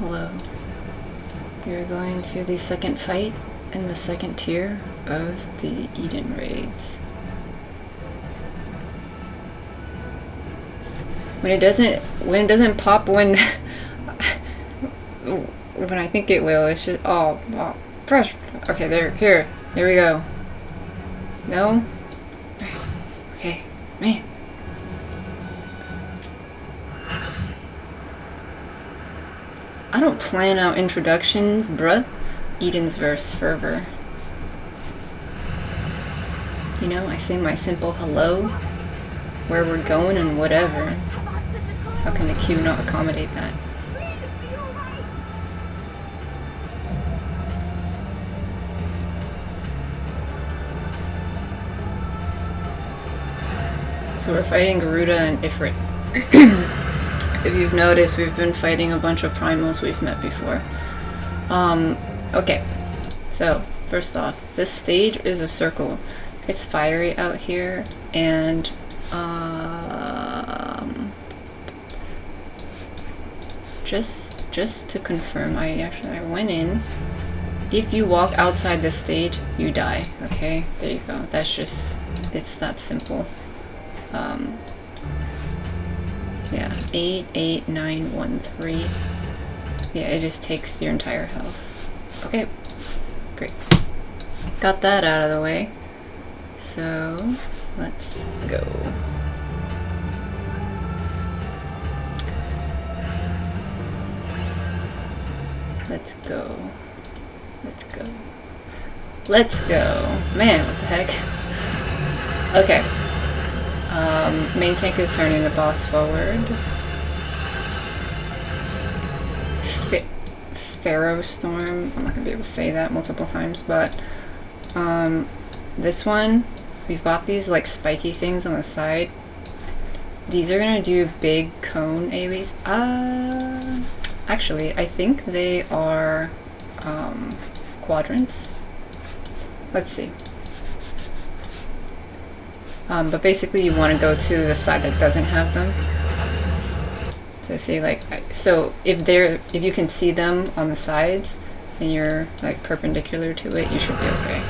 Hello. You're going to the second fight in the second tier of the Eden raids. When it doesn't pop when when I think it will, it's just fresh. Okay, here we go. No? Okay, man. I don't plan out introductions, bruh. Eden's verse Furor. You know, I say my simple hello, where we're going and whatever. How can the queue not accommodate that? So we're fighting Garuda and Ifrit. If you've noticed, we've been fighting a bunch of primals we've met before. Okay. So, first off, this stage is a circle. It's fiery out here, and just to confirm, I went in. If you walk outside this stage, you die. Okay, there you go. That's just, it's that simple. Yeah, 8, 8, 9, 1, 3. Yeah, it just takes your entire health. Okay, great. Got that out of the way. So, let's go. Let's go. Let's go. Let's go. Man, what the heck? Okay. Main tank is turning the boss forward. Pharaoh Storm. I'm not gonna be able to say that multiple times, but this one, we've got these like spiky things on the side. These are gonna do big cone AoEs. Actually, I think they are quadrants. Let's see. But basically you want to go to the side that doesn't have them. So see, like, so if you can see them on the sides and you're like perpendicular to it, you should be okay.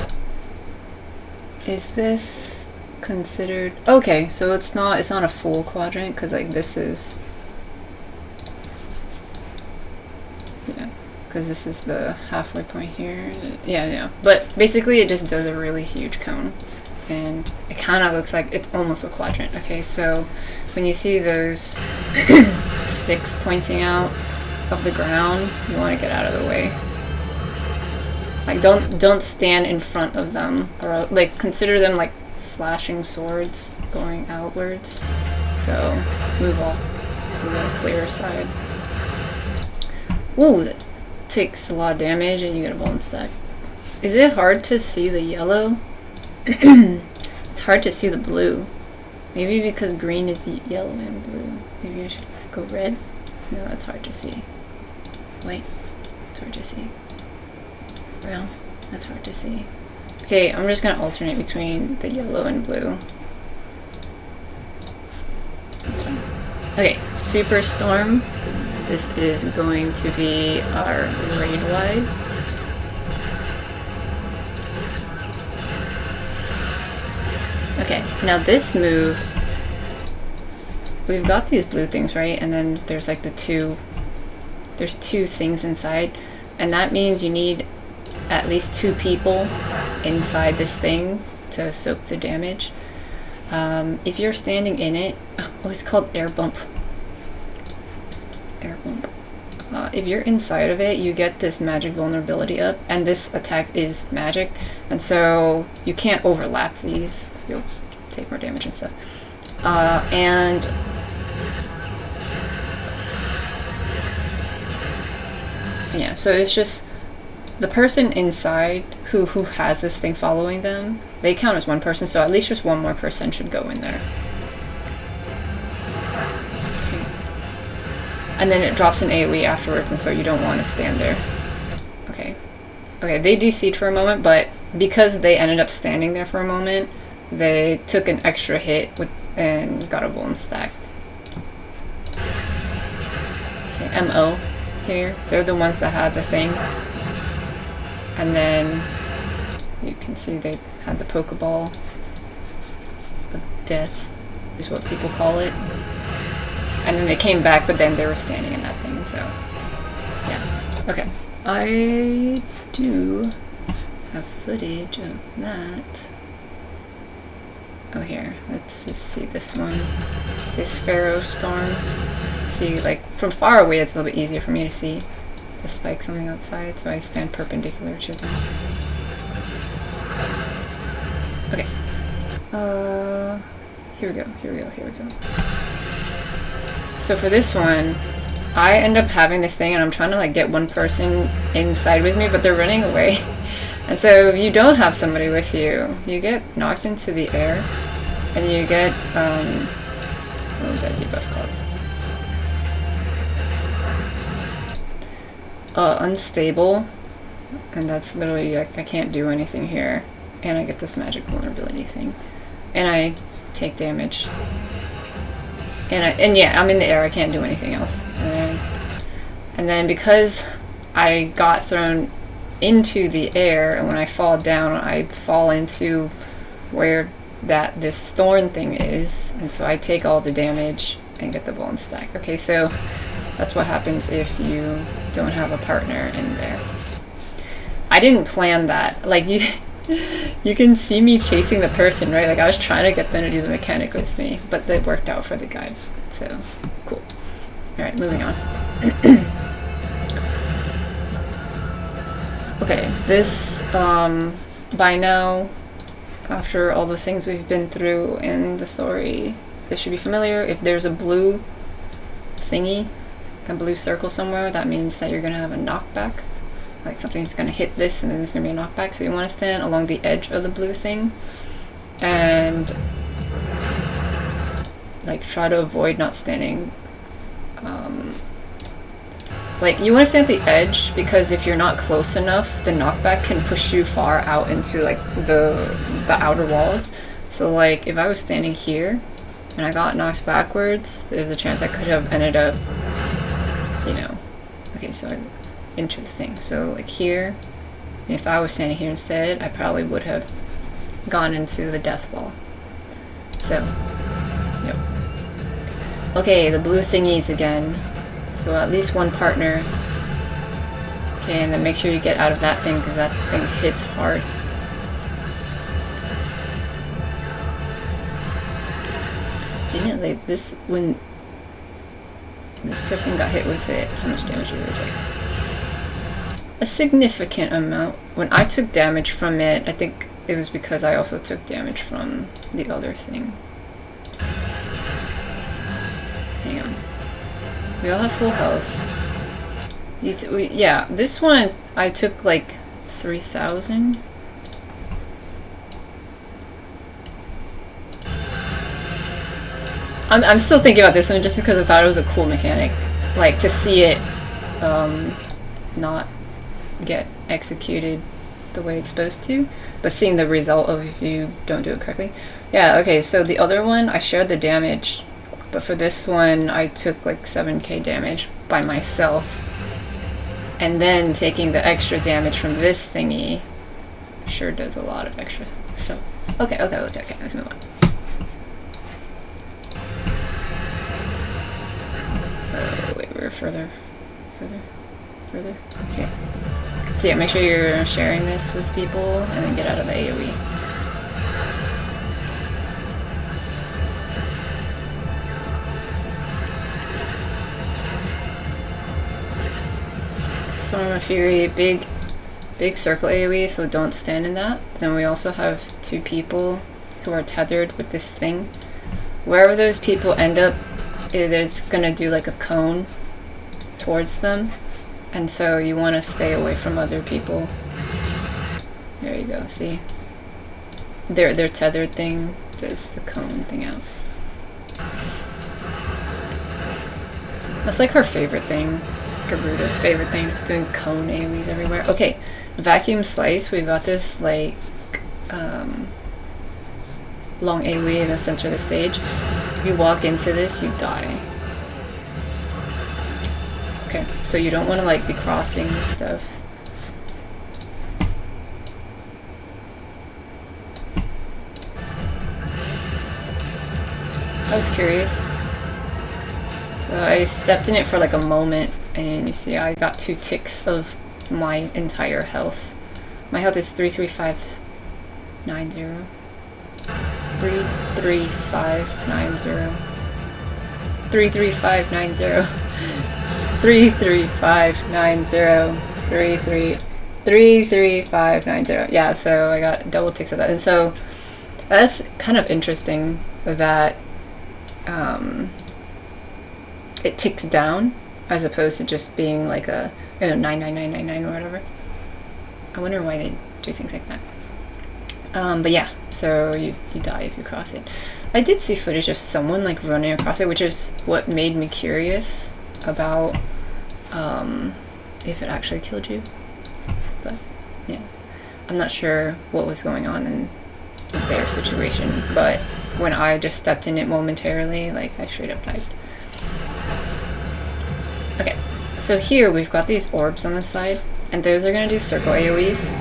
Is this considered okay? So it's not a full quadrant, because like this is, yeah, because this is the halfway point here. Yeah. But basically it just does a really huge cone. And it kind of looks like it's almost a quadrant. Okay, so when you see those sticks pointing out of the ground, you want to get out of the way. Like, don't stand in front of them, or like consider them like slashing swords going outwards. So move off to the clear side. Ooh, that takes a lot of damage, and you get a bone stack. Is it hard to see the yellow? It's hard to see the blue. Maybe because green is yellow and blue. Maybe I should go red? No, that's hard to see. Wait, it's hard to see. Brown, that's hard to see. Okay, I'm just gonna alternate between the yellow and blue. That's fine. Okay, Super Storm. This is going to be our raid wide. Okay, now this move, we've got these blue things, right? And then there's like there's two things inside, and that means you need at least 2 people inside this thing to soak the damage. If you're standing in it, oh, it's called air bump. Air bump. If you're inside of it, you get this magic vulnerability up, and this attack is magic, and so you can't overlap these. You'll take more damage and stuff. And yeah, so it's just the person inside who has this thing following them, they count as one person, so at least just one more person should go in there. And then it drops an AoE afterwards, and so you don't want to stand there. Okay. Okay, they DC'd for a moment, but because they ended up standing there for a moment, they took an extra hit and got a bone stack. Okay, MO. here. They're the ones that had the thing. And then you can see they had the Pokeball of death, is what people call it. And then they came back, but then they were standing in that thing, so yeah. Okay. I do have footage of that. Oh, here. Let's just see this one. This Furor storm. See, like, from far away it's a little bit easier for me to see the spikes on the outside, so I stand perpendicular to them. Okay. Here we go. So for this one, I end up having this thing and I'm trying to like get one person inside with me, but they're running away. And so if you don't have somebody with you, you get knocked into the air and you get, what was that debuff called? Unstable. And that's literally like, I can't do anything here. And I get this magic vulnerability thing. And I take damage. And yeah, I'm in the air, I can't do anything else. And then because I got thrown into the air, and when I fall down, I fall into where this thorn thing is, and so I take all the damage and get the bone stack. Okay, so that's what happens if you don't have a partner in there. I didn't plan that. Like, you can see me chasing the person, right? Like, I was trying to get them to do the mechanic with me, but it worked out for the guide. So, cool. Alright, moving on. Okay, this, by now, after all the things we've been through in the story, this should be familiar. If there's a blue thingy, a blue circle somewhere, that means that you're going to have a knockback. Like something's going to hit this and then there's going to be a knockback. So you want to stand along the edge of the blue thing and like try to avoid not standing. Like you want to stand at the edge because if you're not close enough, the knockback can push you far out into like the outer walls. So like if I was standing here and I got knocked backwards, there's a chance I could have ended up, you know, okay, so into the thing. So like here, if I was standing here instead, I probably would have gone into the death wall. So, yep. Okay, the blue thingies again. So at least one partner. Okay, and then make sure you get out of that thing because that thing hits hard. Didn't it like this when this person got hit with it? How much damage did it take? A significant amount. When I took damage from it, I think it was because I also took damage from the other thing. Hang on. We all have full health. Yeah, this one I took like 3,000. I'm still thinking about this one just because I thought it was a cool mechanic. Like to see it not get executed the way it's supposed to, but seeing the result of if you don't do it correctly. Yeah, okay, so the other one, I shared the damage, but for this one, I took like 7k damage by myself. And then taking the extra damage from this thingy sure does a lot of extra. So, okay, let's move on. Wait, we're further. Here. So yeah, make sure you're sharing this with people and then get out of the AoE. Storm of Fury, big circle AoE, so don't stand in that. But then we also have two people who are tethered with this thing. Wherever those people end up, it's gonna do like a cone towards them. And so you want to stay away from other people. There you go, see? Their tethered thing does the cone thing out. That's like her favorite thing. Garuda's favorite thing, just doing cone AoEs everywhere. Okay, Vacuum Slice, we've got this like long AoE in the center of the stage. If you walk into this, you die. Okay. so you don't want to like be crossing stuff. I was curious. So I stepped in it for like a moment, and you see I got 2 ticks of my entire health. My health is 33590. 33590. 33590. 33590. 33590. Yeah, so I got double ticks of that. And so that's kind of interesting that it ticks down as opposed to just being like a 99999 or whatever. I wonder why they do things like that. But yeah, so you die if you cross it. I did see footage of someone like running across it, which is what made me curious about if it actually killed you. But yeah, I'm not sure what was going on in their situation, but when I just stepped in it momentarily, like I straight up died. Okay, so here we've got these orbs on the side, and those are going to do circle AoEs.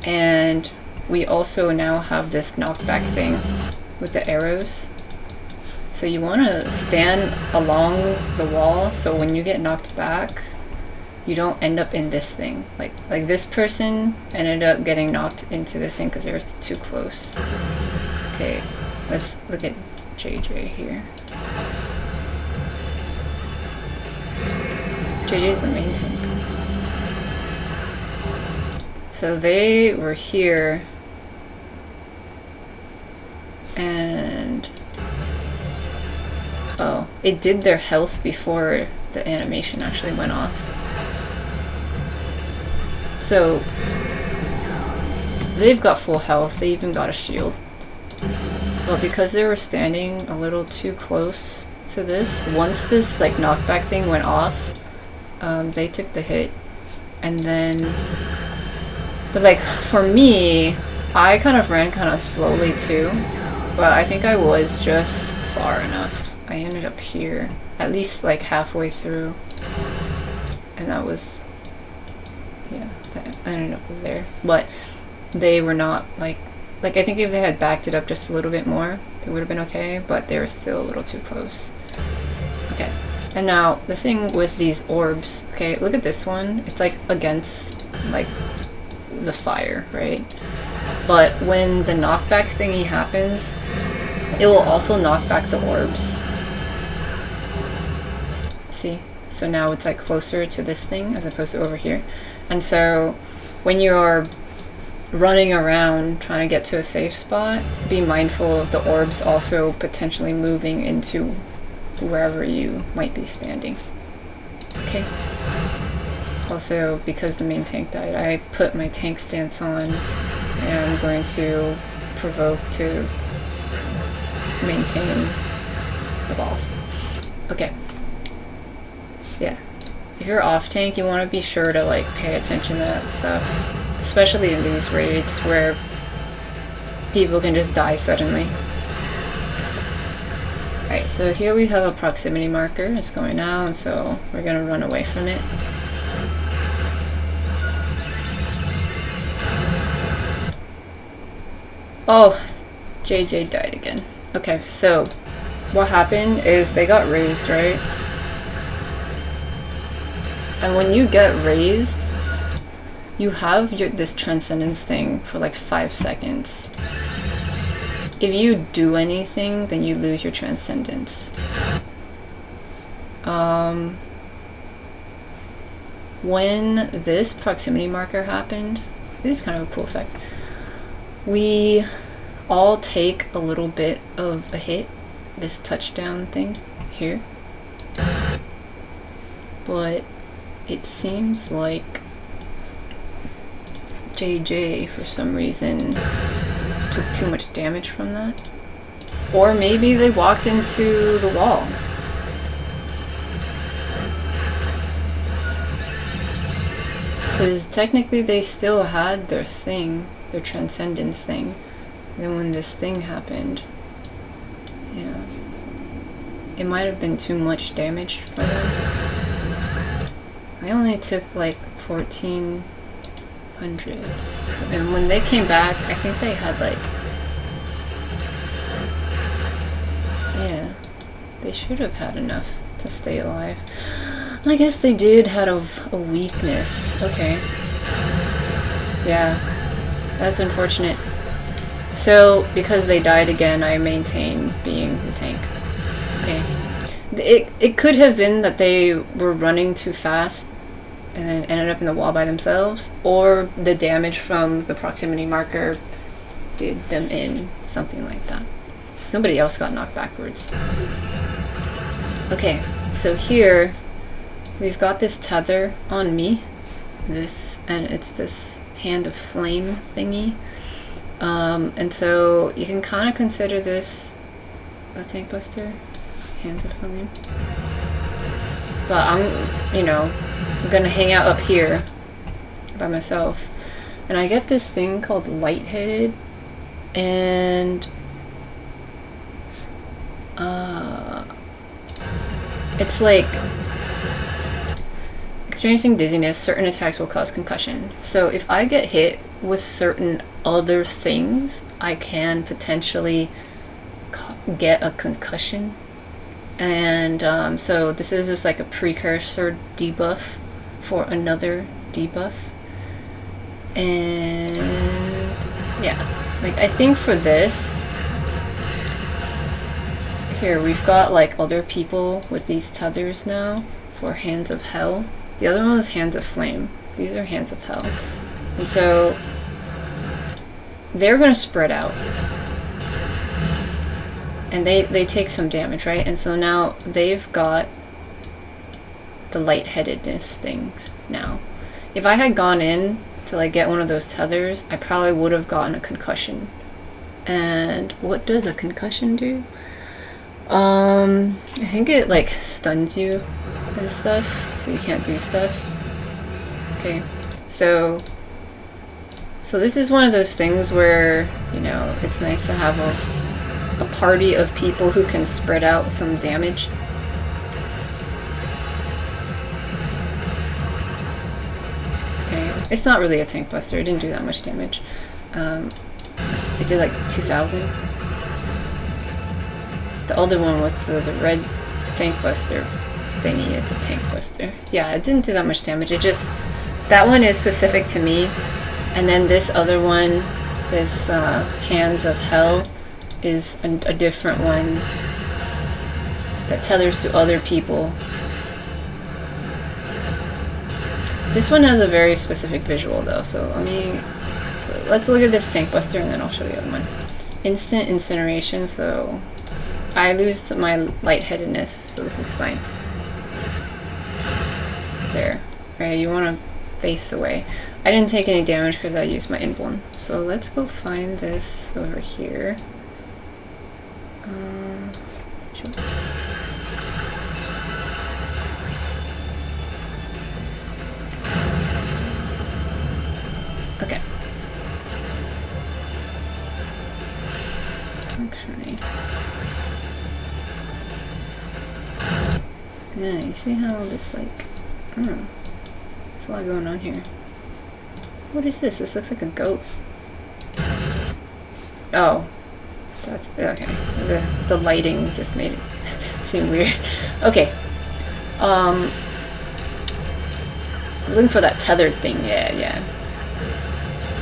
And we also now have this knockback thing with the arrows. So you want to stand along the wall, so when you get knocked back, you don't end up in this thing. Like this person ended up getting knocked into the thing because they were too close. Okay, let's look at JJ here. JJ is the main tank. So they were here, and oh, it did their health before the animation actually went off. So they've got full health, they even got a shield. But because they were standing a little too close to this, once this like knockback thing went off, they took the hit. And then, but like for me, I kind of ran kind of slowly too, but I think I was just far enough. I ended up here, at least like halfway through, and that was, yeah, I ended up there. But they were not like I think if they had backed it up just a little bit more, they would have been okay, but they were still a little too close. Okay, and now the thing with these orbs, okay, look at this one. It's like against like the fire, right? But when the knockback thingy happens, it will also knock back the orbs. See? So now it's like closer to this thing as opposed to over here. And so when you're running around trying to get to a safe spot, be mindful of the orbs also potentially moving into wherever you might be standing. Okay. Also, because the main tank died, I put my tank stance on, and I'm going to provoke to maintain the boss. Okay. Yeah. If you're off tank, you want to be sure to like pay attention to that stuff. Especially in these raids where people can just die suddenly. Alright, so here we have a proximity marker. It's going down, so we're going to run away from it. Oh, JJ died again. Okay, so what happened is they got raised, right? And when you get raised, you have this transcendence thing for like 5 seconds. If you do anything, then you lose your transcendence. When this proximity marker happened, this is kind of a cool effect. We all take a little bit of a hit, this touchdown thing here. But it seems like JJ, for some reason, took too much damage from that. Or maybe they walked into the wall. Because technically they still had their thing, their transcendence thing. Then when this thing happened, yeah, it might have been too much damage for them. I only took like 1400. And when they came back, I think they had like... Yeah. They should have had enough to stay alive. I guess they did have a weakness. Okay. Yeah. That's unfortunate. So, because they died again, I maintain being the tank. Okay. It could have been that they were running too fast and then ended up in the wall by themselves, or the damage from the proximity marker did them in, something like that. Somebody else got knocked backwards. Okay, so here we've got this tether on me, and it's this hand of flame thingy. And so you can kind of consider this a tank buster, hands of flame. But I'm gonna hang out up here by myself, and I get this thing called lightheaded, and it's like experiencing dizziness. Certain attacks will cause concussion. So if I get hit with certain other things, I can potentially get a concussion. And so this is just like a precursor debuff for another debuff. And yeah, like I think for this, here we've got like other people with these tethers now for Hands of Hell. The other one was Hands of Flame. These are Hands of Hell. And so they're gonna spread out. And they take some damage, right? And so now they've got the lightheadedness things now. If I had gone in to like get one of those tethers, I probably would have gotten a concussion. And what does a concussion do? I think it like stuns you and stuff, so you can't do stuff. Okay, so this is one of those things where, you know, it's nice to have a party of people who can spread out some damage. Okay, it's not really a tank buster, it didn't do that much damage. It did like 2,000. The other one with the red tank buster thingy is a tank buster. Yeah, it didn't do that much damage. It just, that one is specific to me, and then this other one, this Hands of Hell, is a different one that tethers to other people. This one has a very specific visual though, so let's look at this tank buster and then I'll show you the other one. Instant incineration, so I lose my lightheadedness, so this is fine. There. Right, you want to face away. I didn't take any damage because I used my inborn. So let's go find this over here. Sure. Okay. Actually. Yeah, you see how this like, there's a lot going on here. What is this? This looks like a goat. Oh, that's okay. The lighting just made it seem weird. Okay. Looking for that tethered thing. Yeah.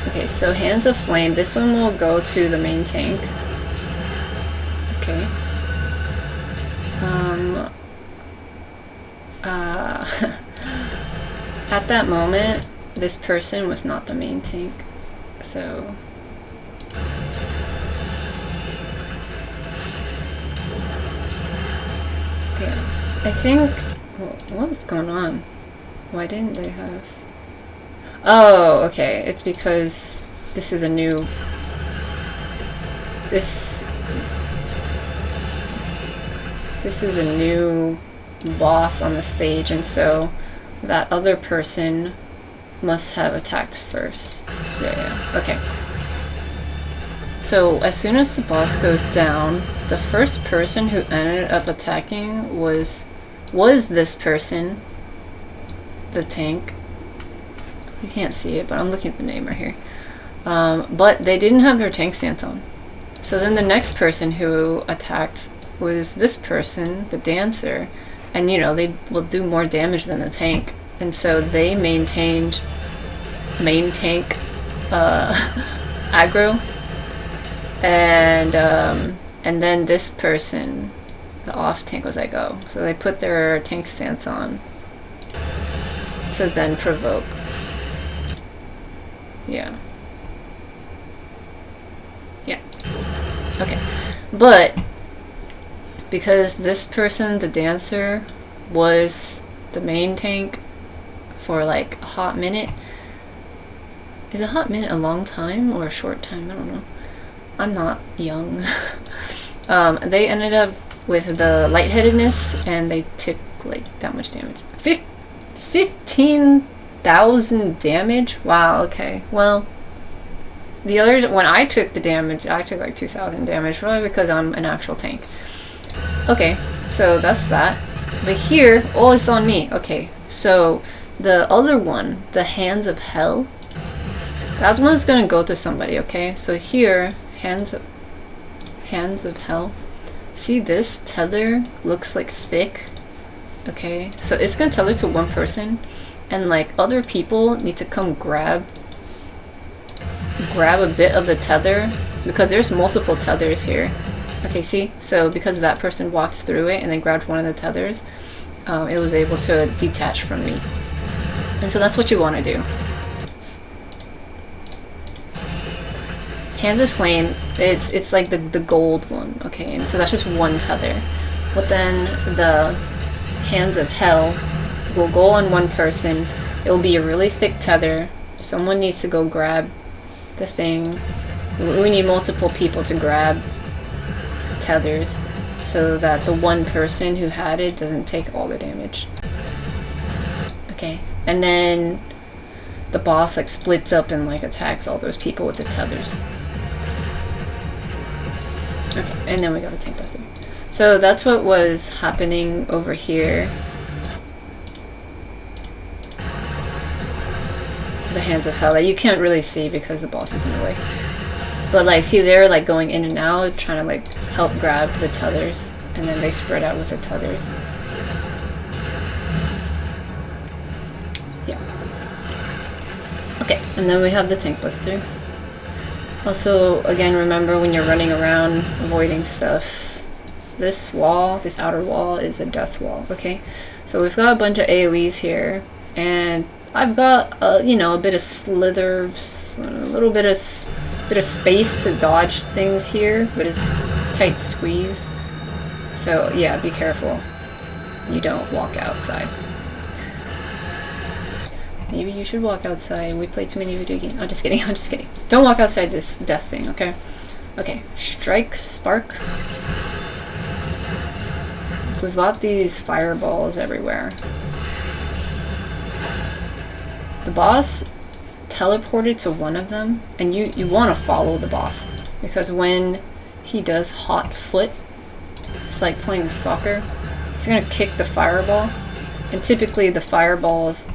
Okay, so Hands of Flame. This one will go to the main tank. Okay. At that moment, this person was not the main tank, so yeah. I think, what was going on? Why didn't they have? Oh, okay. It's because this is a new. This is a new boss on the stage, and so that other person must have attacked first. Yeah. Okay. So as soon as the boss goes down, the first person who ended up attacking was this person. the tank. You can't see it, but I'm looking at the name right here. But they didn't have their tank stance on. So then the next person who attacked was this person, the dancer, and you know, they will do more damage than the tank. And so they maintained main tank aggro, and then this person, the off tank, was like, oh, so they put their tank stance on to then provoke. Yeah. Okay, but because this person, the dancer, was the main tank for like a hot minute. Is a hot minute a long time or a short time? I don't know. I'm not young. They ended up with the lightheadedness, and they took like that much damage. 15,000 damage? Wow, okay. Well, the other, when I took the damage, I took like 2,000 damage, probably because I'm an actual tank. Okay, so that's that. But here, oh, it's on me. Okay, so the other one, the Hands of Hell, that one's gonna go to somebody, okay? So here, Hands of Hell. See, this tether looks like thick, okay? So it's gonna tether to one person, and like other people need to come grab a bit of the tether, because there's multiple tethers here. Okay, see? So because that person walked through it and then grabbed one of the tethers, it was able to detach from me. And so that's what you want to do. Hands of Flame, it's like the gold one, okay? And so that's just one tether. But then the Hands of Hell will go on one person. It will be a really thick tether. Someone needs to go grab the thing. We need multiple people to grab tethers so that the one person who had it doesn't take all the damage. Okay, and then the boss like splits up and like attacks all those people with the tethers. Okay, and then we got the tank buster. So that's what was happening over here. The Hands of Hell, like, you can't really see because the boss is in the way. But like, see, they're like going in and out, trying to like help grab the tethers, and then they spread out with the tethers. Yeah. Okay, and then we have the tank buster. Also, again, remember when you're running around avoiding stuff, this wall, this outer wall, is a death wall. Okay, so we've got a bunch of AoEs here, and I've got you know, a bit of slither, a little bit of space to dodge things here, but it's tight squeeze. So yeah, be careful. You don't walk outside. Maybe you should walk outside. We played too many video games. I'm just kidding. I'm just kidding. Don't walk outside this death thing. Okay. Okay. Strike, spark. We've got these fireballs everywhere. The boss teleported to one of them, and you want to follow the boss, because when he does hot foot, it's like playing soccer. He's gonna kick the fireball, and typically the fireballs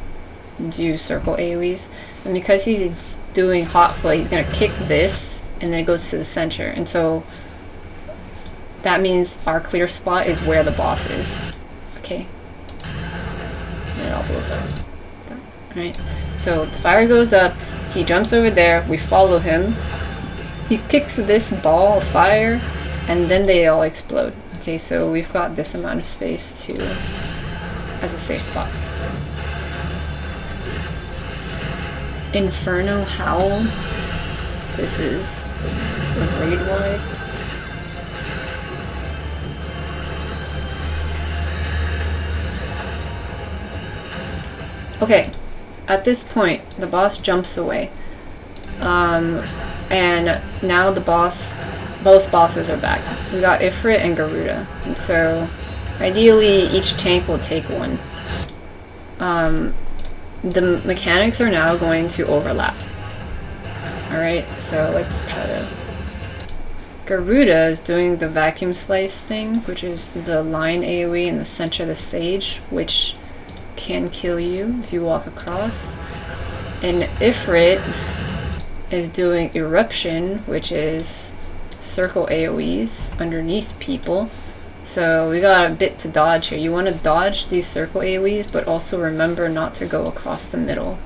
do circle AoEs, and because he's doing hot foot, he's gonna kick this, and then it goes to the center, and so that means our clear spot is where the boss is. Okay, and it all blows up. Alright, so the fire goes up, he jumps over there, we follow him, he kicks this ball of fire, and then they all explode. Okay, so we've got this amount of space to as a safe spot. Inferno Howl. This is raid wide. Okay, at this point, the boss jumps away. And now both bosses are back. We got Ifrit and Garuda. And so, ideally, each tank will take one. The mechanics are now going to overlap. Alright, so let's try to... Garuda is doing the vacuum slice thing, which is the line AoE in the center of the stage, which can kill you if you walk across. And Ifrit is doing Eruption, which is circle AoEs underneath people. So we got a bit to dodge here. You want to dodge these circle AoEs, but also remember not to go across the middle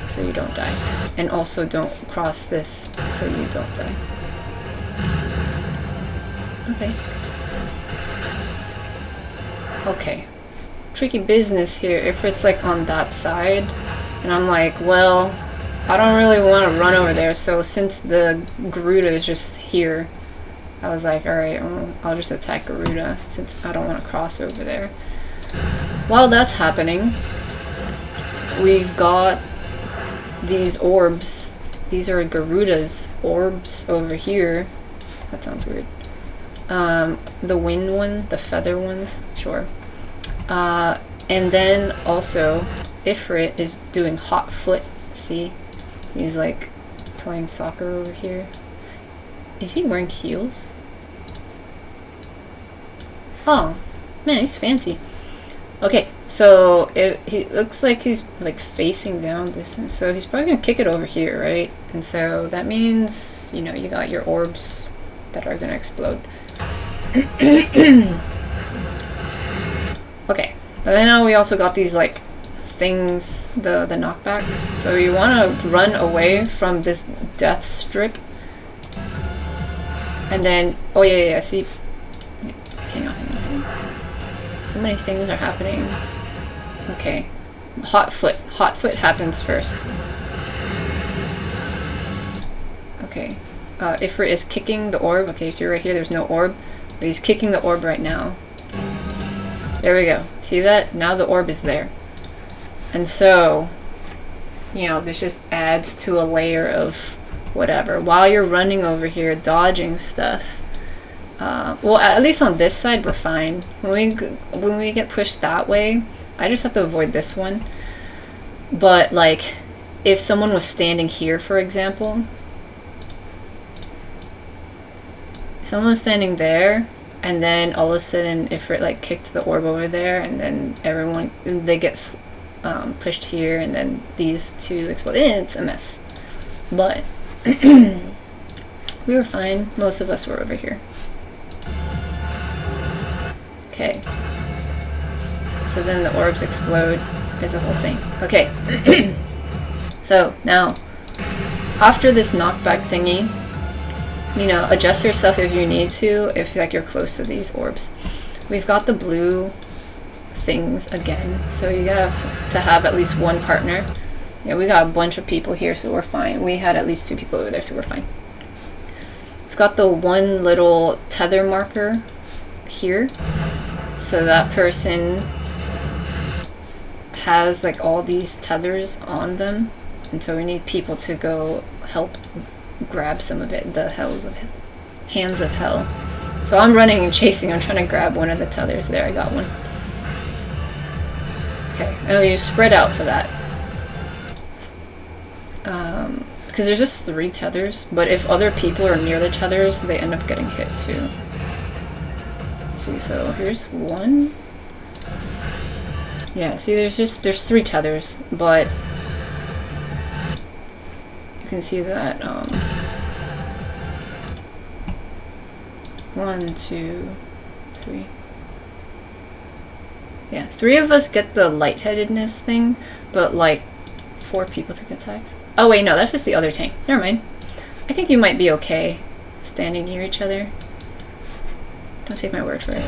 so you don't die. And also don't cross this so you don't die. Okay. Okay. Tricky business here if it's like on that side. And I'm like, well, I don't really want to run over there. So since the Garuda is just here, I was like, alright, I'll just attack Garuda since I don't want to cross over there. While that's happening, we've got these orbs. These are Garuda's orbs over here. That sounds weird. The wind one, the feather ones, sure. And then also, Ifrit is doing hot foot. See? He's like playing soccer over here. Is he wearing heels? Oh, man, he's fancy. Okay, so he looks like he's like facing down distance, so he's probably gonna kick it over here, right? And so that means, you know, you got your orbs that are gonna explode. Okay, but then we also got these like things, the knockback. So you want to run away from this death strip. And then, oh yeah, see, hang on. So many things are happening. Okay, hot foot happens first. Okay, Ifrit is kicking the orb. Okay, so right here, there's no orb, but he's kicking the orb right now. There we go. See that? Now the orb is there. And so, you know, this just adds to a layer of whatever. While you're running over here, dodging stuff. Well, at least on this side, we're fine. When we get pushed that way, I just have to avoid this one. But, like, if someone was standing here, for example, if someone was standing there, and then all of a sudden, Ifrit like kicked the orb over there, and then they get pushed here, and then these two explode. It's a mess. But we were fine. Most of us were over here. Okay. So then the orbs explode is the whole thing. Okay. So now, after this knockback thingy, you know, adjust yourself if you need to, if like you're close to these orbs. We've got the blue things again, so you gotta to have at least one partner. Yeah, we got a bunch of people here, so we're fine. We had at least 2 people over there, so we're fine. We've got the one little tether marker here, so that person has like all these tethers on them, and so we need people to go help grab some of it, the hands of hell. So I'm running and chasing, I'm trying to grab one of the tethers. There, I got one. Okay, oh, you spread out for that. Because there's just 3 tethers, but if other people are near the tethers, they end up getting hit too. See, so here's one. Yeah, see, there's 3 tethers, but you can see that 1, 2, 3. Yeah, 3 of us get the lightheadedness thing, but like 4 people took attacks. Oh wait, no, that's just the other tank. Never mind. I think you might be okay standing near each other. Don't take my word for it.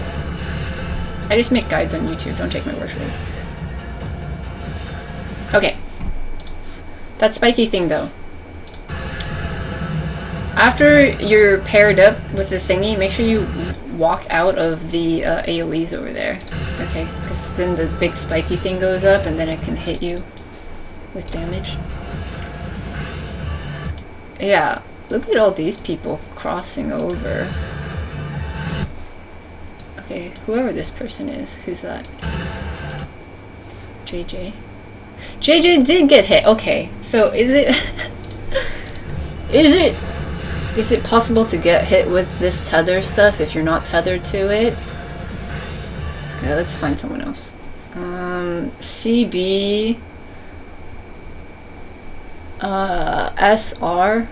I just make guides on YouTube, don't take my word for it. Okay. That spiky thing though. After you're paired up with the thingy, make sure you walk out of the AoEs over there. Okay, because then the big spiky thing goes up and then it can hit you with damage. Yeah, look at all these people crossing over. Okay, whoever this person is, who's that? JJ? JJ did get hit. Okay, so is it possible to get hit with this tether stuff if you're not tethered to it? Okay, let's find someone else. CB SR.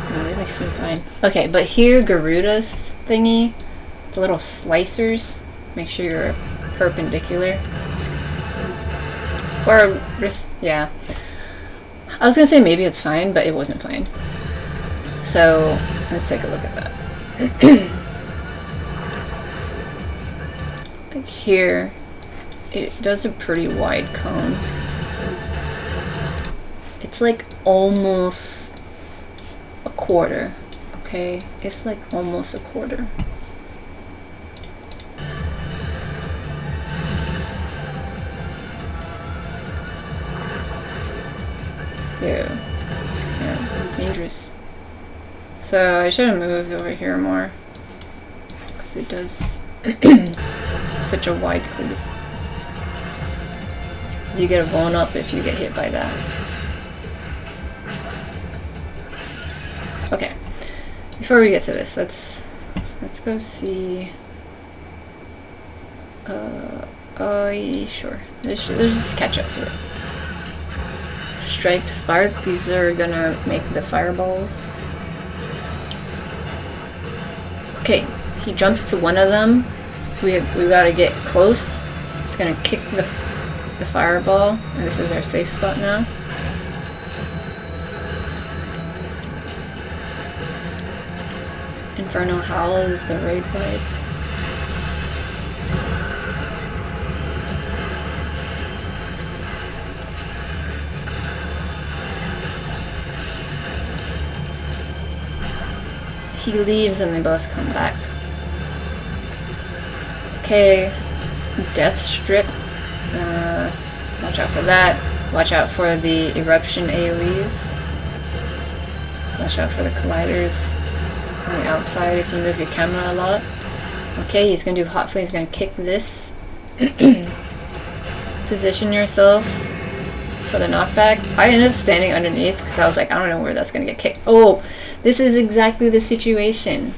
Oh, they seem fine. Okay, but here Garuda's thingy, the little slicers, make sure you're perpendicular. Or just, yeah. I was gonna say maybe it's fine, but it wasn't fine. So let's take a look at that. Like here, it does a pretty wide cone. It's like almost a quarter, okay? It's like almost a quarter. Yeah, dangerous. So I should have moved over here more, because it does such a wide cleave. You get a blown up if you get hit by that. Okay, before we get to this, let's go see. Sure. Let's just catch up to it. Strike, spark. These are gonna make the fireballs. Okay, he jumps to one of them. We gotta get close. It's gonna kick the fireball, and this is our safe spot now. Inferno Howl is the raid blade. He leaves and they both come back. Okay, Death Strip. Watch out for that. Watch out for the eruption AoEs. Watch out for the colliders on the outside if you move your camera a lot. Okay, he's gonna do hot flame. He's gonna kick this. Position yourself for the knockback. I ended up standing underneath because I was like, I don't know where that's gonna get kicked. Oh, this is exactly the situation.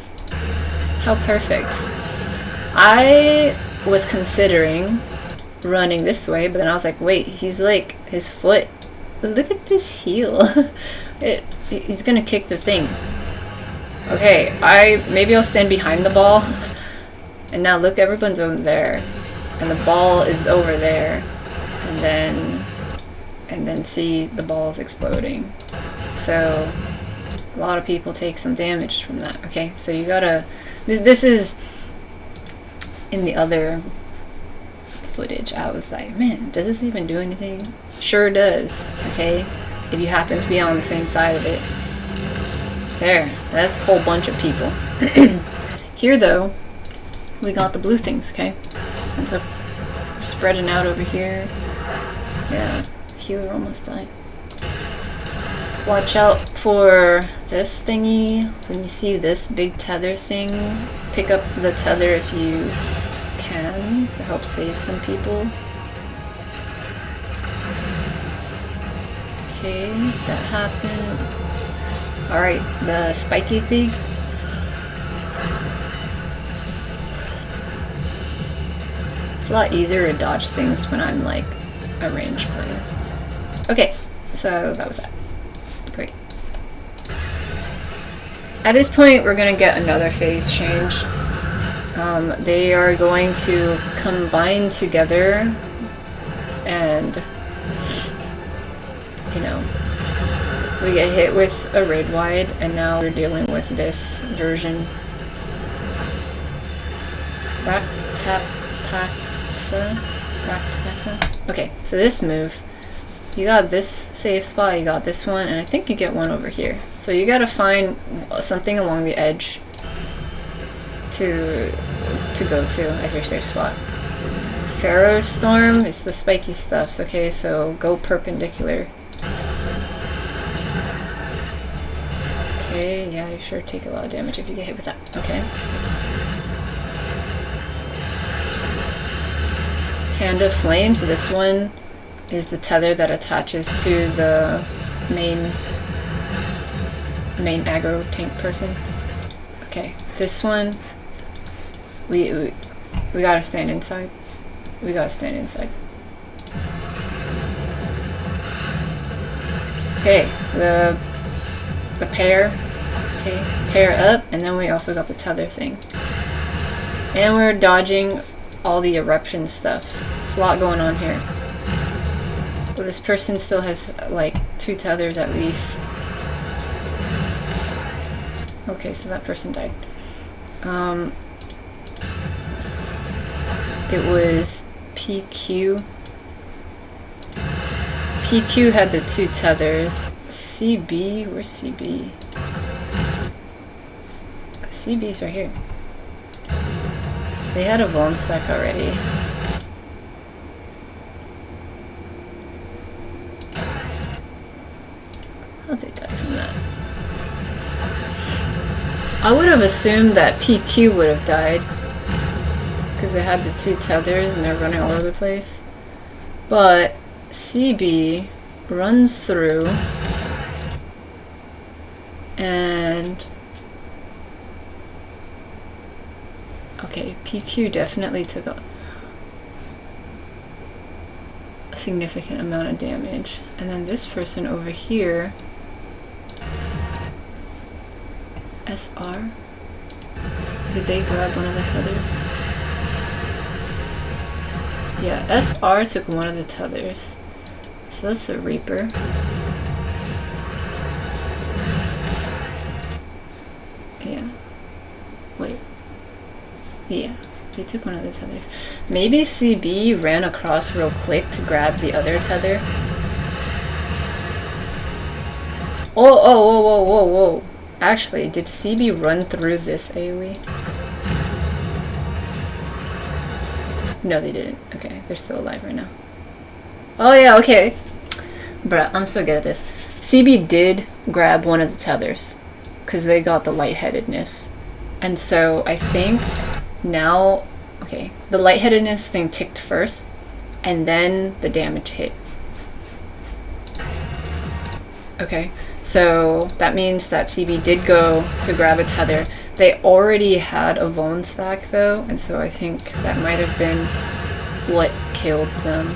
How perfect. I was considering running this way, but then I was like, wait, he's like, his foot, look at this heel. He's gonna kick the thing. Okay, maybe I'll stand behind the ball. And now look, everyone's over there. And the ball is over there. And then see the balls exploding. So a lot of people take some damage from that. Okay, so you gotta, this is in the other footage. I was like, man, does this even do anything? Sure does. Okay, if you happen to be on the same side of it. There, that's a whole bunch of people. Here though, we got the blue things, okay? And so we're spreading out over here. Yeah, healer almost died. Watch out for this thingy. When you see this big tether thing, pick up the tether if you can to help save some people. Okay, that happened. Alright, the spiky thing. It's a lot easier to dodge things when I'm like a range player. Okay, so that was that. Great. At this point, we're going to get another phase change. They are going to combine together and, you know, we get hit with a raid wide, and now we're dealing with this version. Okay, so this move, you got this safe spot, you got this one, and I think you get one over here. So you gotta find something along the edge to go to as your safe spot. Furor Storm is the spiky stuffs, okay, so go perpendicular. Okay, yeah, you sure take a lot of damage if you get hit with that. Okay. Hand of Flame, so this one is the tether that attaches to the main aggro tank person. Okay, this one, we gotta stand inside. We gotta stand inside. Okay, the pair. Okay, pair up, and then we also got the tether thing. And we're dodging all the eruption stuff. There's a lot going on here. Well, this person still has like 2 tethers at least. Okay, so that person died. It was PQ. PQ had the 2 tethers. CB, where's CB? CB's right here. They had a bomb stack already. How'd they die from that? I would have assumed that PQ would have died because they had the 2 tethers and they're running all over the place. But CB runs through and okay, PQ definitely took a significant amount of damage. And then this person over here, SR, did they grab one of the tethers? Yeah, SR took one of the tethers. So that's a Reaper. Yeah. Wait. Yeah, they took one of the tethers. Maybe CB ran across real quick to grab the other tether. Whoa. Actually, did CB run through this AoE? No, they didn't. Okay, they're still alive right now. Oh yeah, okay. Bruh, I'm so good at this. CB did grab one of the tethers because they got the lightheadedness. And so I think now, okay, the lightheadedness thing ticked first and then the damage hit. Okay, so that means that CB did go to grab a tether. They already had a Vone stack though, and so I think that might have been what killed them.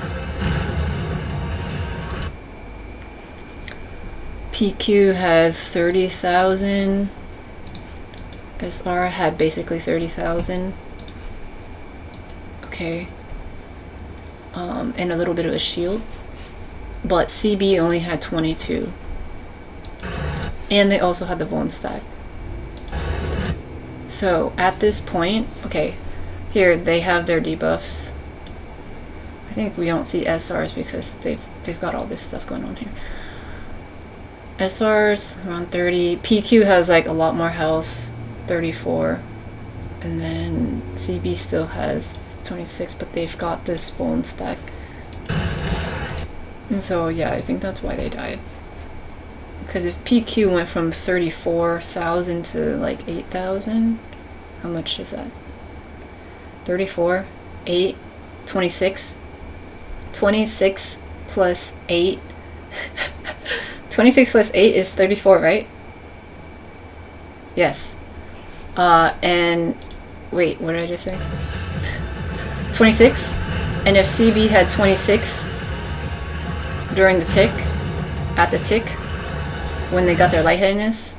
PQ had 30,000. SR had basically 30,000. Okay. And a little bit of a shield. But CB only had 22. And they also had the Vone stack. So at this point, okay, here they have their debuffs. I think we don't see SRs because they've got all this stuff going on here. SR's around 30. PQ has like a lot more health, 34. And then CB still has 26, but they've got this Vone stack. And so yeah, I think that's why they died. Because if PQ went from 34,000 to like 8,000, how much is that? 34, 8, 26. 26 plus 8. 26 plus 8 is 34, right? Yes. And wait, what did I just say? 26. And if CB had 26 during the tick, at the tick, when they got their lightheadedness,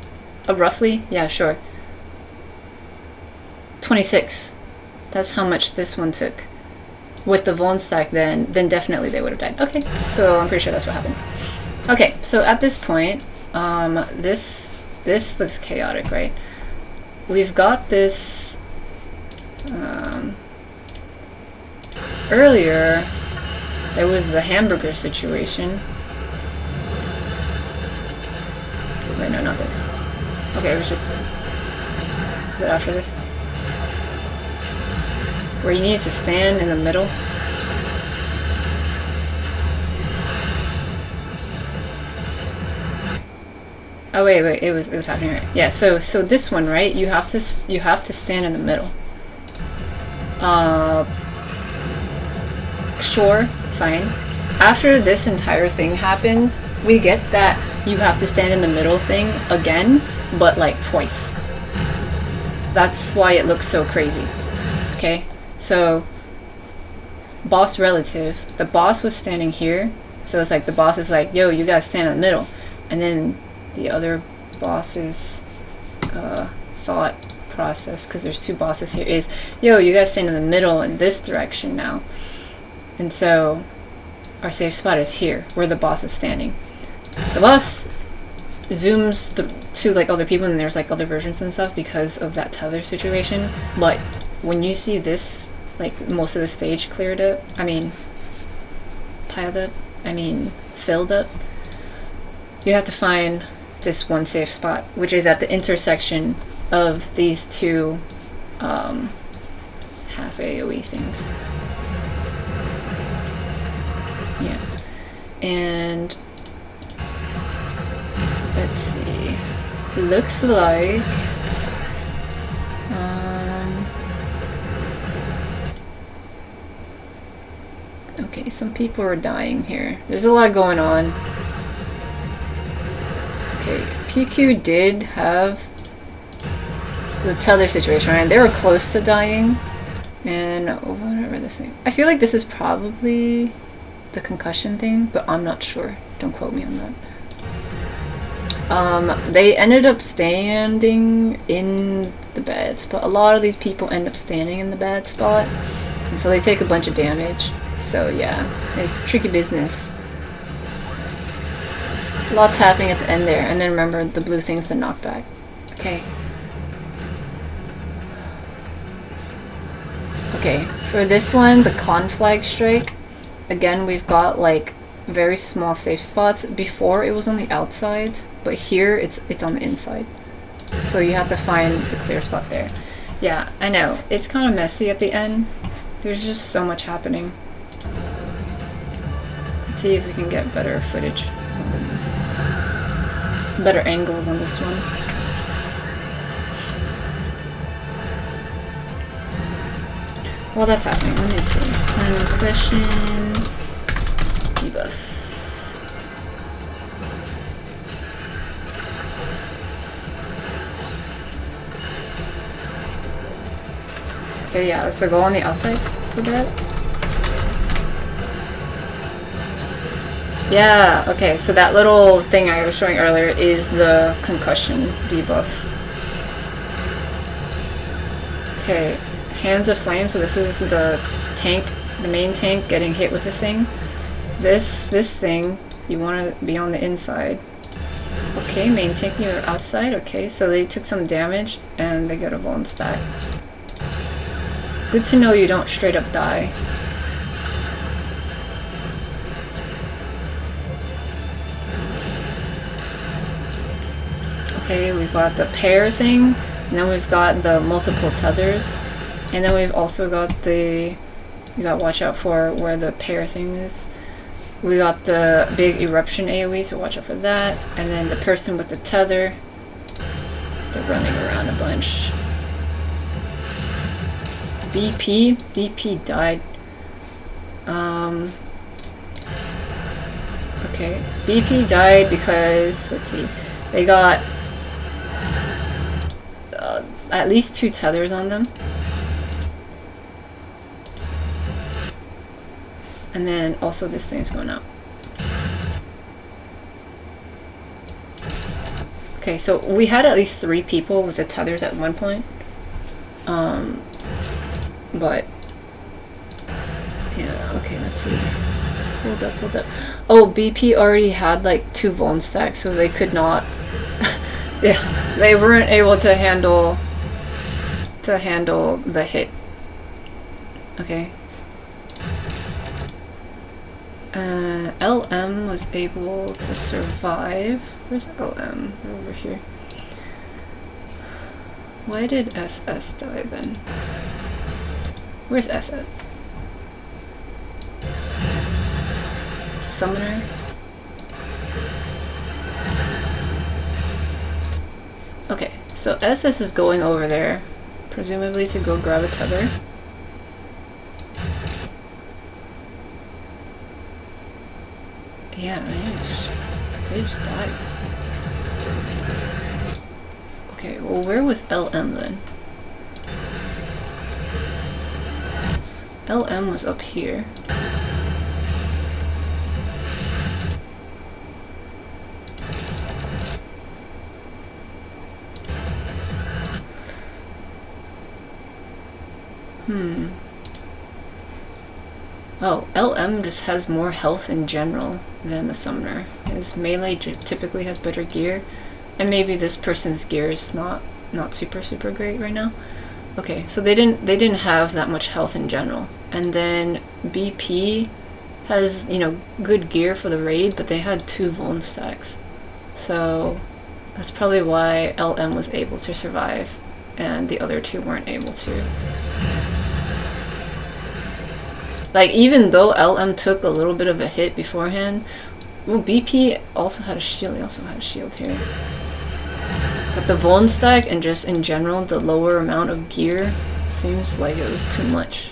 roughly, yeah, sure. 26. That's how much this one took. With the Vone stack, then definitely they would have died. Okay, so I'm pretty sure that's what happened. Okay, so at this point, this looks chaotic, right? We've got this. Earlier, there was the hamburger situation. Wait, no, not this. Okay, it was just. Is it after this? Where you needed to stand in the middle. Oh wait, it was happening right. Yeah, so this one, right? You have to stand in the middle. Sure, fine. After this entire thing happens, we get that you have to stand in the middle thing again, but like twice. That's why it looks so crazy. Okay, so boss relative, the boss was standing here, so it's like the boss is like, yo, you guys stand in the middle, and then the other boss's thought process, because there's two bosses here, is, yo, you guys stand in the middle in this direction now, and so our safe spot is here where the boss is standing. The boss zooms to like other people, and there's like other versions and stuff because of that tether situation, but when you see this, like most of the stage cleared up, I mean piled up, I mean filled up, you have to find this one safe spot, which is at the intersection of these two half AoE things. Yeah. And let's see. Looks like okay, some people are dying here. There's a lot going on. Okay, PQ did have the tether situation, right? They were close to dying. And whatever this thing. I feel like this is probably the concussion thing, but I'm not sure. Don't quote me on that. They ended up standing in the bad spot. A lot of these people end up standing in the bad spot, and so they take a bunch of damage. So yeah, it's tricky business. Lots happening at the end there, and then remember the blue thing's the knockback. Okay. Okay, for this one, the conflag strike, again we've got like very small safe spots. Before it was on the outside, but here it's on the inside. So you have to find the clear spot there. Yeah, I know. It's kind of messy at the end. There's just so much happening. Let's see if we can get better footage. Better angles on this one. While that's happening, let me see. Impression debuff. Okay, yeah, so go on the outside for that. Yeah, okay, so that little thing I was showing earlier is the concussion debuff. Okay, Hands of Flame, so this is the tank, the main tank getting hit with the thing. This thing, you want to be on the inside. Okay, main tank, you're outside, okay, so they took some damage and they got a bone stack. Good to know you don't straight up die. Okay, we've got the pair thing, and then we've got the multiple tethers, and then we've also got the, you gotta watch out for where the pair thing is. We got the big eruption AoE, so watch out for that, and then the person with the tether, they're running around a bunch. BP died. Okay, BP died because, let's see, they got at least 2 tethers on them. And then also this thing's going out. Okay, so we had at least 3 people with the tethers at one point. But yeah, okay, let's see. Hold up. Oh, BP already had like 2 vuln stacks, so they could not. Yeah, they weren't able to handle the hit. Okay. LM was able to survive. Where's LM? They're over here. Why did SS die then? Where's SS? Summoner? Okay, so SS is going over there, presumably to go grab a tether. Yeah, they just died. Okay, well where was LM then? LM was up here. Oh, LM just has more health in general than the summoner. His melee typically has better gear, and maybe this person's gear is not super great right now. Okay, so they didn't have that much health in general. And then BP has, you know, good gear for the raid, but they had 2 vuln stacks. So that's probably why LM was able to survive and the other 2 weren't able to. Like, even though LM took a little bit of a hit beforehand, well, BP also had a shield. He also had a shield here. But the vuln stack and just in general, the lower amount of gear seems like it was too much.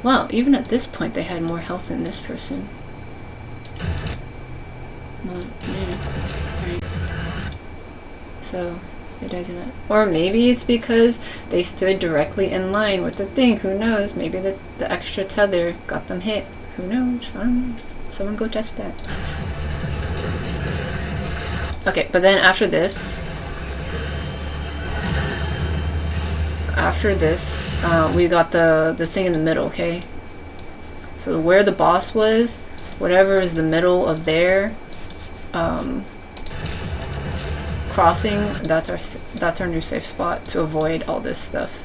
Wow, even at this point they had more health than this person. But, yeah. Right. So, they died to that. Or maybe it's because they stood directly in line with the thing. Who knows? Maybe the extra tether got them hit. Who knows? I don't know. Someone go test that. Okay, but then after this, we got the thing in the middle, okay? So where the boss was, whatever is the middle of their crossing, that's our new safe spot to avoid all this stuff.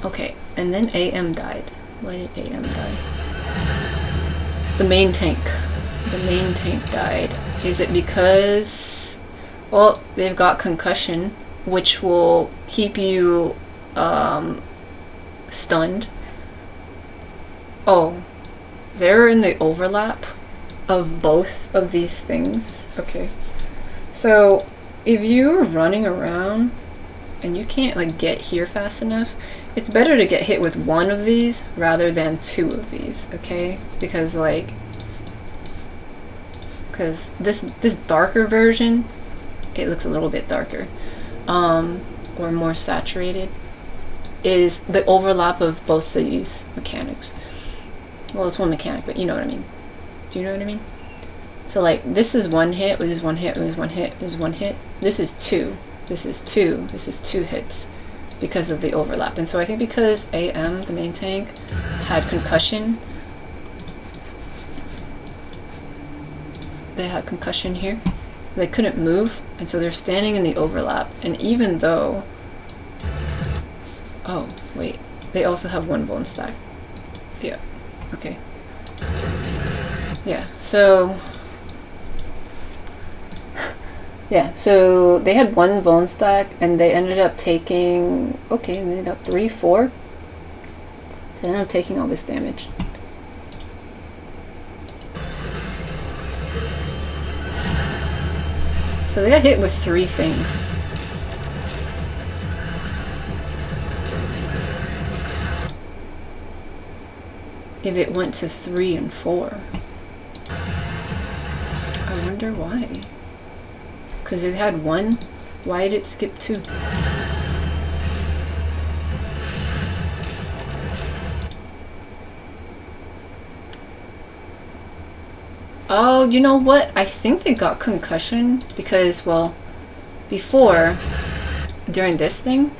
Okay, and then AM died. Why did AM die? The main tank. The main tank died. Is it because, well, they've got concussion, which will keep you stunned. Oh, they're in the overlap of both of these things. Okay, so if you're running around and you can't like get here fast enough, it's better to get hit with one of these rather than 2 of these, okay? Because this darker version, it looks a little bit darker, or more saturated, is the overlap of both these mechanics. Well, it's one mechanic, but you know what I mean. Do you know what I mean? So like, this is 1 hit, lose 1 hit, lose 1 hit, lose 1 hit. This is 2. This is 2. This is 2 hits because of the overlap. And so I think because AM, the main tank, had concussion, they had concussion here. They couldn't move, and so they're standing in the overlap. And even though, oh wait, they also have 1 vuln stack. Yeah. Okay. Yeah. So. Yeah, so they had 1 vuln stack, and they ended up taking, okay, and they got 3, 4. They ended up taking all this damage. So they got hit with 3 things. If it went to 3 and 4. I wonder why. Because it had 1, why did it skip 2? Oh, you know what? I think they got concussion because, well, before, during this thing,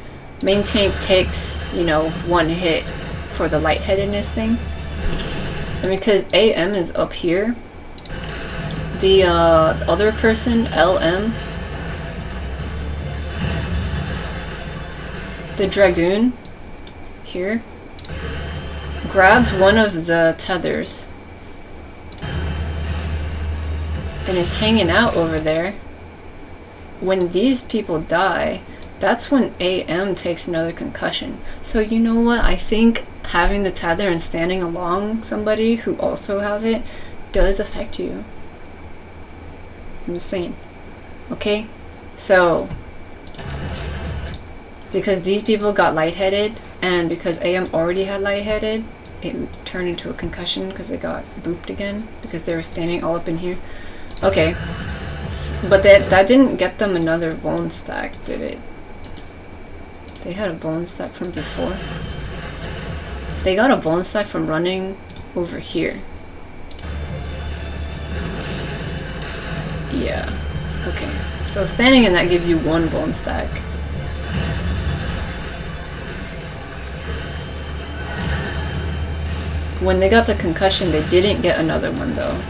main tank takes, you know, 1 hit for the lightheadedness thing. And because AM is up here, the other person, LM, the Dragoon, here, grabs one of the tethers and is hanging out over there. When these people die, that's when AM takes another concussion. So you know what? I think having the tether and standing along somebody who also has it does affect you. I'm just saying. Okay? So, because these people got lightheaded, and because AM already had lightheaded, it turned into a concussion because they got booped again because they were standing all up in here. Okay. But that didn't get them another vuln stack, did it? They had a bonus stack from before. They got a bonus stack from running over here. Yeah. Okay. So standing in that gives you 1 bonus stack. When they got the concussion, they didn't get another one though.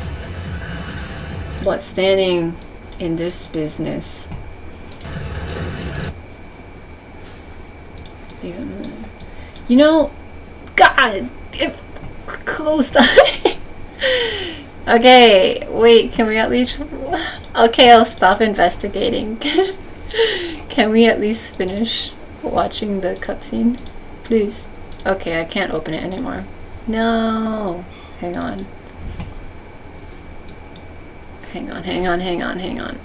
But standing in this business, you know, God, if we're close to okay, wait, can we at least, okay, I'll stop investigating. Can we at least finish watching the cutscene, please? Okay, I can't open it anymore. No, hang on. Hang on.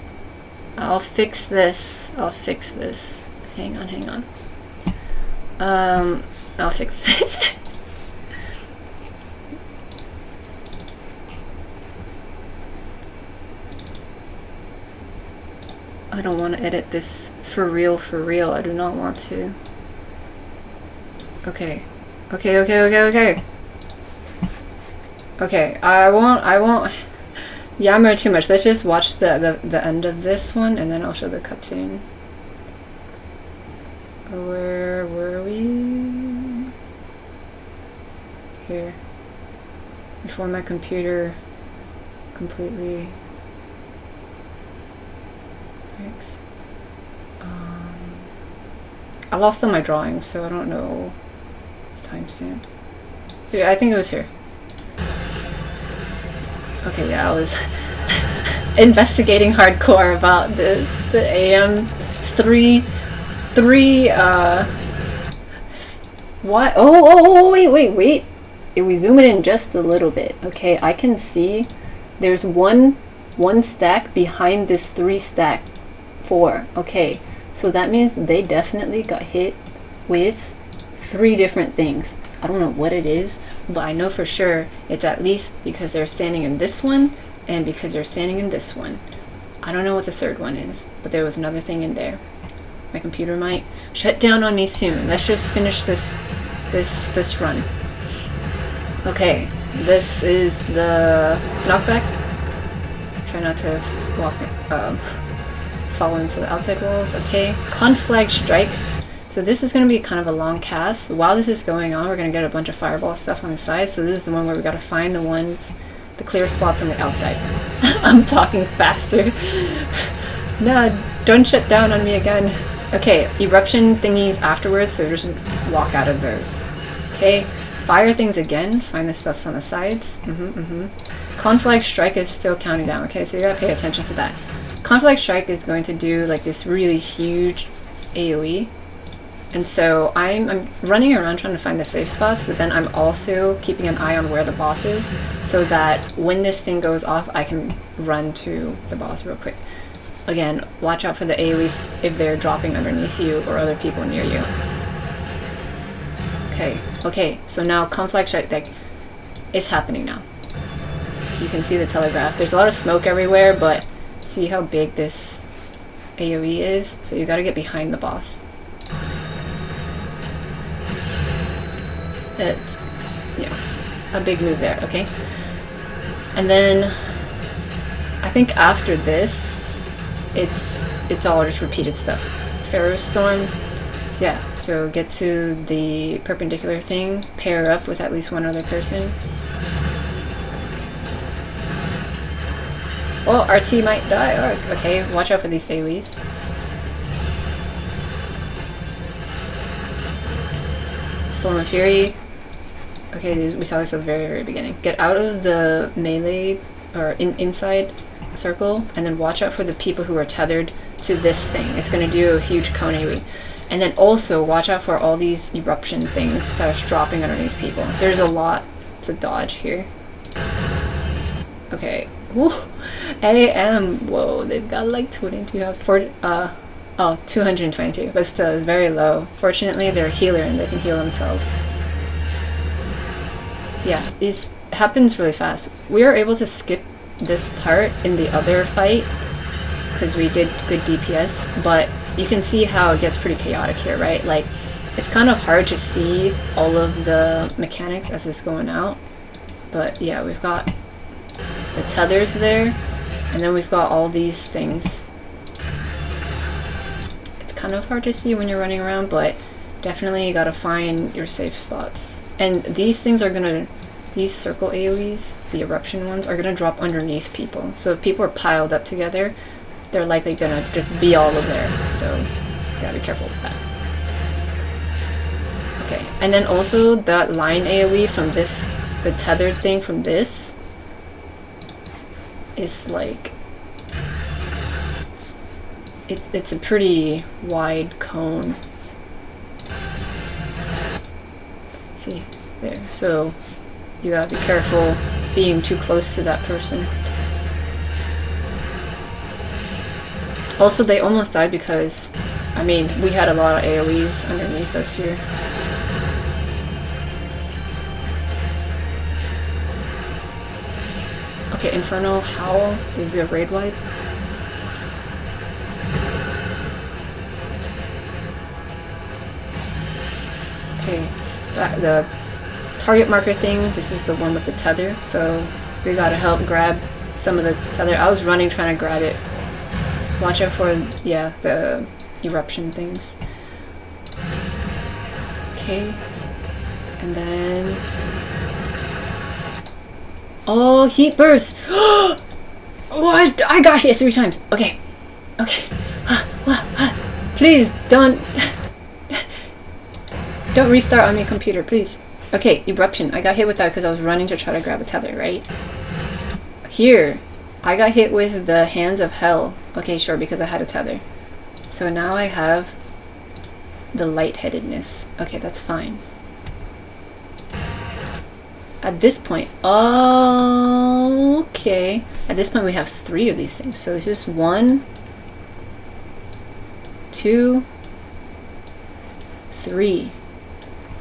I'll fix this. I'll fix this. Hang on. I'll fix this. I don't want to edit this for real. I do not want to. Okay, I won't yammer too much. Let's just watch the end of this one and then I'll show the cutscene. Where were we? Here. Before my computer completely breaks. I lost all my drawings, so I don't know the timestamp. Yeah, I think it was here. Okay, yeah, I was investigating hardcore about the AM3 what? Oh, wait. If we zoom it in just a little bit, okay, I can see there's one stack behind this 3 stack 4. Okay, so that means they definitely got hit with 3 different things. I don't know what it is, but I know for sure it's at least because they're standing in this one and because they're standing in this one. I don't know what the 3rd one is, but there was another thing in there. My computer might shut down on me soon. Let's just finish this run. Okay, this is the knockback. Try not to fall into the outside walls. Okay, Conflag Strike. So this is going to be kind of a long cast. While this is going on, we're going to get a bunch of fireball stuff on the side. So this is the one where we got to find the clear spots on the outside. I'm talking faster. Nah, don't shut down on me again. Okay, eruption thingies afterwards, so just walk out of those. Okay, fire things again. Find the stuffs on the sides. Conflag Strike is still counting down. Okay, so you gotta pay attention to that. Conflag Strike is going to do like this really huge AoE. And so I'm running around trying to find the safe spots, but then I'm also keeping an eye on where the boss is, so that when this thing goes off, I can run to the boss real quick. Again, watch out for the AoEs if they're dropping underneath you or other people near you. Okay, so now Conflag Strike deck is happening now. You can see the telegraph. There's a lot of smoke everywhere, but see how big this AoE is? So you gotta get behind the boss. It's, yeah, a big move there, okay? And then, I think after this, it's all just repeated stuff. Furor Storm, yeah, so get to the perpendicular thing, pair up with at least one other person. Oh, RT might die. Oh, okay, watch out for these AoEs. Storm of Fury. Okay, we saw this at the very beginning. Get out of the melee, or inside circle, and then watch out for the people who are tethered to this thing. It's going to do a huge cone AoE. And then also watch out for all these eruption things that are dropping underneath people. There's a lot to dodge here. Okay. Woo. AM. Whoa, they've got like 22. 222. But still, it's very low. Fortunately, they're a healer and they can heal themselves. Yeah, this happens really fast. We are able to skip this part in the other fight because we did good DPS, but you can see how it gets pretty chaotic here, right? Like, it's kind of hard to see all of the mechanics as it's going out. But yeah, we've got the tethers there, and then we've got all these things. It's kind of hard to see when you're running around, but definitely you gotta find your safe spots. And these things are gonna, these circle AoEs, the eruption ones, are gonna drop underneath people. So if people are piled up together, they're likely gonna just be all over there. So you gotta be careful with that. Okay, and then also that line AoE from this, the tethered thing from this, is like, it's a pretty wide cone. See, there. So you gotta be careful being too close to that person. Also, they almost died because, I mean, we had a lot of AoEs underneath us here. Okay, Inferno Howl is a raid wipe. Okay, the target marker thing, this is the one with the tether, so we gotta help grab some of the tether. I was running trying to grab it. Watch out for, yeah, the eruption things. Okay, and then... Oh, heat burst! Oh, I got hit 3 times. Okay, okay. Please don't don't restart on my computer, please. Okay, eruption. I got hit with that because I was running to try to grab a tether, right? Here, I got hit with the hands of hell. Okay, sure, because I had a tether. So now I have the lightheadedness. Okay, that's fine. At this point, okay. At this point we have 3 of these things. So this is 1, 2, 3.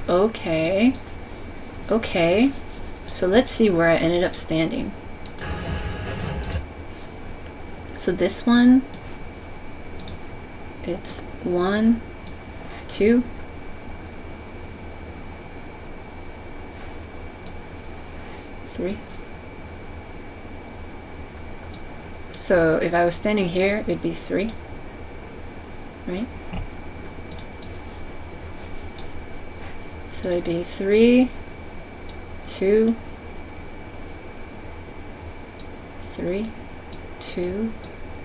Okay. Okay. So let's see where I ended up standing. So this one, it's 1, 2, 3. So if I was standing here, it'd be 3, right? So it'd be 3, 2, 3, 2,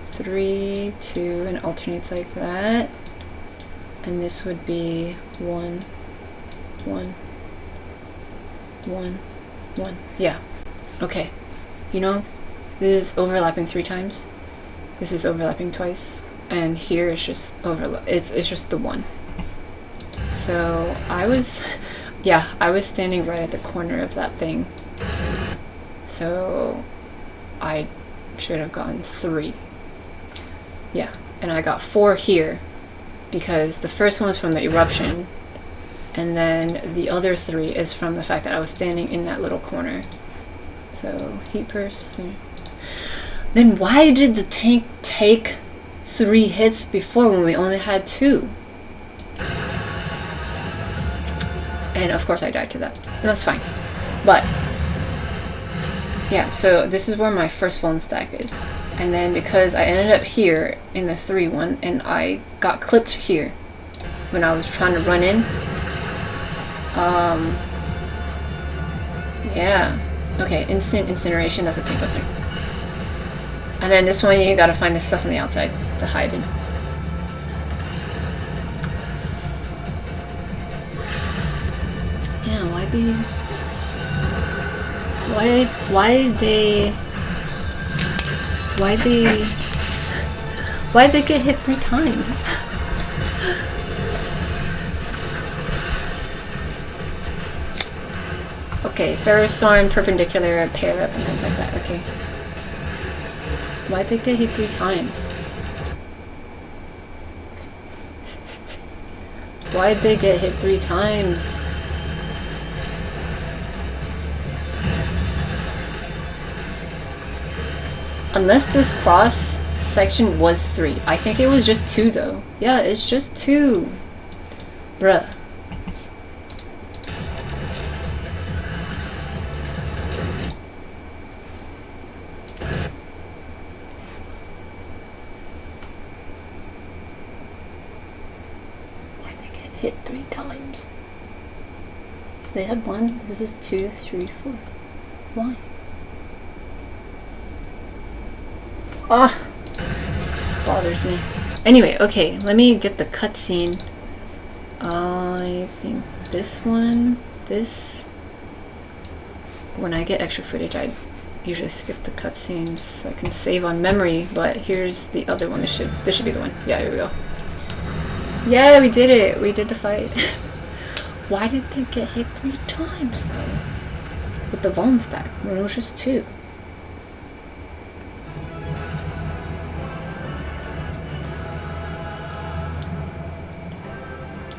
3, 2, and alternates like that. And this would be 1, 1, 1, 1. Yeah. Okay. You know, this is overlapping 3 times. This is overlapping twice. And here it's just it's just the 1. So I was, yeah, I was standing right at the corner of that thing. So I should have gotten 3. Yeah, and I got 4 here because the first one was from the eruption, and then the other 3 is from the fact that I was standing in that little corner. So heat burst. Then why did the tank take 3 hits before when we only had 2? And of course I died to that. And that's fine. But yeah, so this is where my first one stack is. And then because I ended up here in the 3 one, and I got clipped here when I was trying to run in. Yeah. Okay, instant incineration, that's a tank buster. And then this one you gotta find this stuff on the outside to hide in. Yeah, why they get hit 3 times? Okay, Ferrostorm, perpendicular, pair up, and things like that. Okay. Why'd they get hit 3 times? Why'd they get hit 3 times? Unless this cross section was 3. I think it was just 2 though. Yeah, it's just 2. Bruh. Why'd they get hit 3 times? So they had 1. This is 2, 3, 4. Why? Ah, bothers me. Anyway, okay, let me get the cutscene. I think this one, this. When I get extra footage, I usually skip the cutscenes so I can save on memory. But here's the other one. This should be the one. Yeah, here we go. Yeah, we did it. We did the fight. Why did they get hit 3 times though? With the bone stack when it was just 2.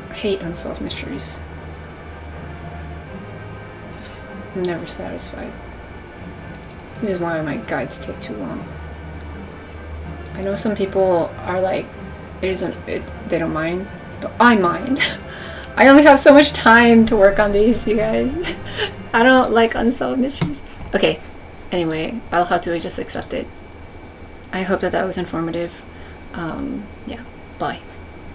I hate unsolved mysteries. I'm never satisfied. This is why my guides take too long. I know some people are like, they don't mind, but I mind. I only have so much time to work on these, you guys. I don't like unsolved mysteries. Okay, anyway, I'll have to just accept it. I hope that was informative. Yeah, bye.